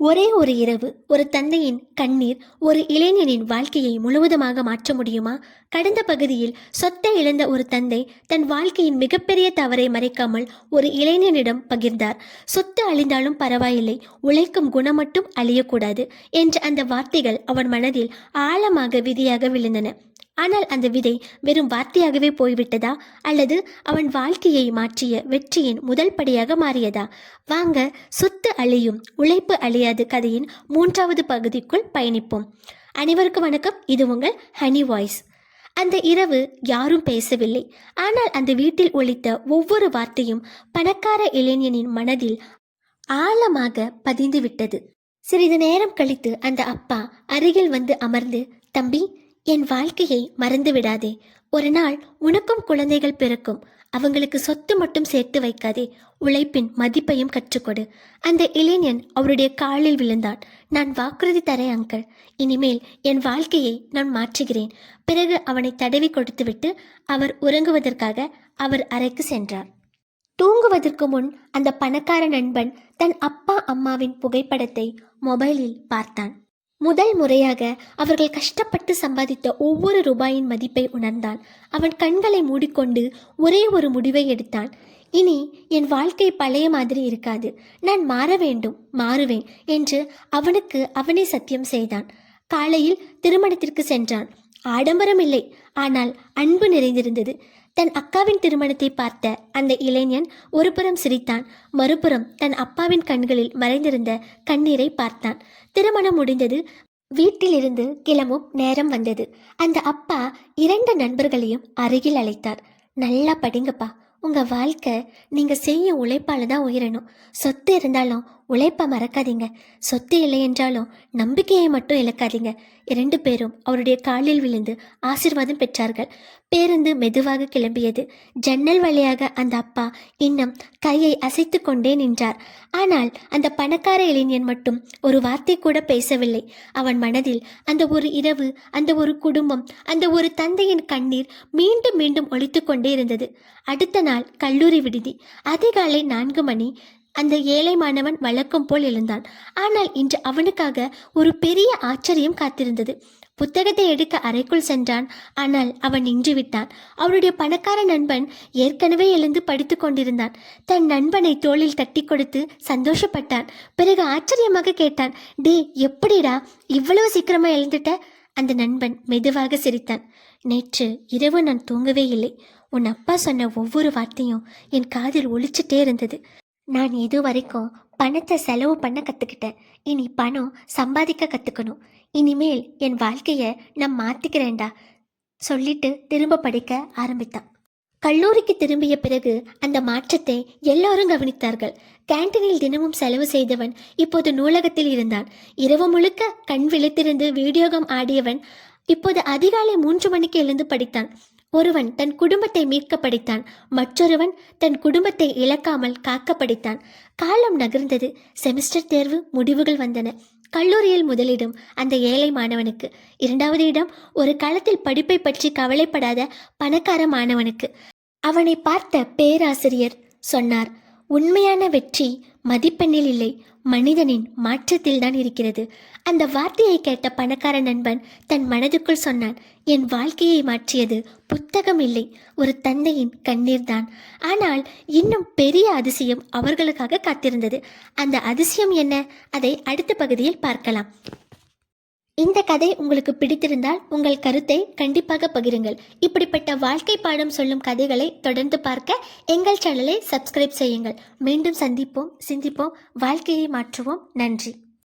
ஒரே ஒரு இரவு ஒரு தந்தையின் கண்ணீர் ஒரு இளைஞனின் வாழ்க்கையை முழுவதுமாக மாற்ற முடியுமா? கடந்த பகுதியில் சொத்தை இழந்த ஒரு தந்தை தன் வாழ்க்கையின் மிகப்பெரிய தவறை மறைக்காமல் ஒரு இளைஞனிடம் பகிர்ந்தார். சொத்து அழிந்தாலும் பரவாயில்லை, உழைக்கும் குணம் மட்டும் அழியக்கூடாது என்ற அந்த வார்த்தைகள் அவன் மனதில் ஆழமாக விதியாக விழுந்தன. ஆனால் அந்த விதை வெறும் வார்த்தையாகவே போய்விட்டதா, அல்லது அவன் வாழ்க்கையை மாற்றிய வெற்றியின் முதல் படியாக மாறியதா? வாங்க, சொத்து அழியும் உழைப்பு அழியாது கதையின் 3வது பகுதிக்குள் பயணிப்போம். அனைவருக்கும் வணக்கம். இது உங்கள் ஹனி வாய்ஸ். அந்த இரவு யாரும் பேசவில்லை. ஆனால் அந்த வீட்டில் ஒலித்த ஒவ்வொரு வார்த்தையும் பணக்கார இளைஞனின் மனதில் ஆழமாக பதிந்து விட்டது. சிறிது நேரம் கழித்து அந்த அப்பா அருகில் வந்து அமர்ந்து, தம்பி, என் வாழ்க்கையை மறந்து விடாதே. ஒரு நாள் உனக்கும் குழந்தைகள் பிறக்கும். அவங்களுக்கு சொத்து மட்டும் சேர்த்து வைக்காதே, உழைப்பின் மதிப்பையும் கற்றுக்கொடு. அந்த இளைஞன் அவருடைய காலில் விழுந்தான். நான் வாக்குறுதி தரேன் அங்கிள், இனிமேல் என் வாழ்க்கையை நான் மாற்றுகிறேன். பிறகு அவனை தடவி கொடுத்துவிட்டு அவர் உறங்குவதற்காக அவர் அறைக்கு சென்றார். தூங்குவதற்கு முன் அந்த பணக்கார நண்பன் தன் அப்பா அம்மாவின் புகைப்படத்தை மொபைலில் பார்த்தான். முதல் முறையாக அவர்கள் கஷ்டப்பட்டு சம்பாதித்த ஒவ்வொரு ரூபாயின் மதிப்பை உணர்ந்தான். அவன் கண்களை மூடிக்கொண்டு ஒரே ஒரு முடிவை எடுத்தான். இனி என் வாழ்க்கை பழைய மாதிரி இருக்காது, நான் மாற வேண்டும், மாறுவேன் என்று அவனுக்கு அவனே சத்தியம் செய்தான். காலையில் திருமணத்திற்கு சென்றான். ஆடம்பரம் இல்லை, ஆனால் அன்பு நிறைந்திருந்தது. தன் அக்காவின் திருமணத்தை பார்த்த அந்த இளைஞன் ஒருபுறம் சிரித்தான், மறுபுறம் தன் அப்பாவின் கண்களில் மறைந்திருந்த கண்ணீரை பார்த்தான். திருமணம் முடிந்தது. வீட்டிலிருந்து கிளம்பும் நேரம் வந்தது. அந்த அப்பா 2 நண்பர்களையும் அருகில் அழைத்தார். நல்லா படிங்கப்பா, உங்க வாழ்க்கை நீங்க செய்ய உழைப்பால தான் உயரணும். சொத்து இருந்தாலும் உழைப்ப மறக்காதீங்க, சொத்து இல்லை என்றாலும் நம்பிக்கையை மட்டும் இழக்காதீங்க. 2 பேரும் அவருடைய காலில் விழுந்து ஆசீர்வாதம் பெற்றார்கள். பேருந்து மெதுவாக கிளம்பியது. ஜன்னல் வழியாக அந்த அப்பா இன்னும் கையை அசைத்து கொண்டே நின்றார். ஆனால் அந்த பணக்கார இளைஞன் மட்டும் ஒரு வார்த்தை கூட பேசவில்லை. அவன் மனதில் அந்த ஒரு இரவு, அந்த ஒரு குடும்பம், அந்த ஒரு தந்தையின் கண்ணீர் மீண்டும் மீண்டும் ஒலித்து கொண்டே இருந்தது. அடுத்த நாள் கல்லூரி விடுதி. அதிகாலை 4 மணி. அந்த ஏழை மாணவன் வழக்கம் போல் எழுந்தான். ஆனால் இன்று அவனுக்காக ஒரு பெரிய ஆச்சரியம் காத்திருந்தது. புத்தகத்தை எடுக்க அறைக்குள் சென்றான். ஆனால் அவன் நின்று விட்டான். அவனுடைய பணக்கார நண்பன் ஏற்கனவே எழுந்து படித்து கொண்டிருந்தான். தன் நண்பனை தோளில் தட்டி கொடுத்து சந்தோஷப்பட்டான். பிறகு ஆச்சரியமாக கேட்டான், டே, எப்படிடா இவ்வளவு சீக்கிரமா எழுந்துட்ட? அந்த நண்பன் மெதுவாக சிரித்தான். நேற்று இரவு நான் தூங்கவே இல்லை. உன் அப்பா சொன்ன ஒவ்வொரு வார்த்தையும் என் காதில் ஒலிச்சிட்டே இருந்தது. நான் இதுவரைக்கும் பணத்தை செலவு பண்ண கற்றுக்கிட்டேன். இனி பணம் சம்பாதிக்க கற்றுக்கணும். இனிமேல் என் வாழ்க்கையை நான் மாற்றிக்கிறேன்டா சொல்லிட்டு திரும்ப படிக்க ஆரம்பித்தான். கல்லூரிக்கு திரும்பிய பிறகு அந்த மாற்றத்தை எல்லாரும் கவனித்தார்கள். கேன்டீனில் தினமும் செலவு செய்தவன் இப்போது நூலகத்தில் இருந்தான். இரவு முழுக்க கண் விழித்திருந்து வீடியோ கேம் ஆடியவன் இப்போது அதிகாலை 3 மணிக்கு எழுந்து படித்தான். ஒருவன் தன் குடும்பத்தை மீட்க படித்தான். மற்றொருவன் தன் குடும்பத்தை இழக்காமல் காக்க படித்தான். காலம் நகர்ந்தது. செமிஸ்டர் தேர்வு முடிவுகள் வந்தன. கல்லூரியில் முதலிடம் அந்த ஏழை மாணவனுக்கு. 2வது இடம் ஒரு காலத்தில் படிப்பை பற்றி கவலைப்படாத பணக்கார மாணவனுக்கு. அவனை பார்த்த பேராசிரியர் சொன்னார், உண்மையான வெற்றி மதிப்பெண்ணில் இல்லை, மனிதனின் மாற்றத்தில் தான் இருக்கிறது. அந்த வார்த்தையை கேட்ட பணக்கார நண்பன் தன் மனதுக்குள் சொன்னான், என் வாழ்க்கையை மாற்றியது புத்தகம் இல்லை, ஒரு தந்தையின் கண்ணீர் தான். ஆனால் இன்னும் பெரிய அதிசயம் அவர்களுக்காக காத்திருந்தது. அந்த அதிசயம் என்ன? அதை அடுத்த பகுதியில் பார்க்கலாம். இந்த கதை உங்களுக்கு பிடித்திருந்தால் உங்கள் கருத்தை கண்டிப்பாக பகிருங்கள். இப்படிப்பட்ட வாழ்க்கை பாடம் சொல்லும் கதைகளை தொடர்ந்து பார்க்க எங்கள் சேனலை சப்ஸ்கிரைப் செய்யுங்கள். மீண்டும் சந்திப்போம், சிந்திப்போம், வாழ்க்கையை மாற்றுவோம். நன்றி.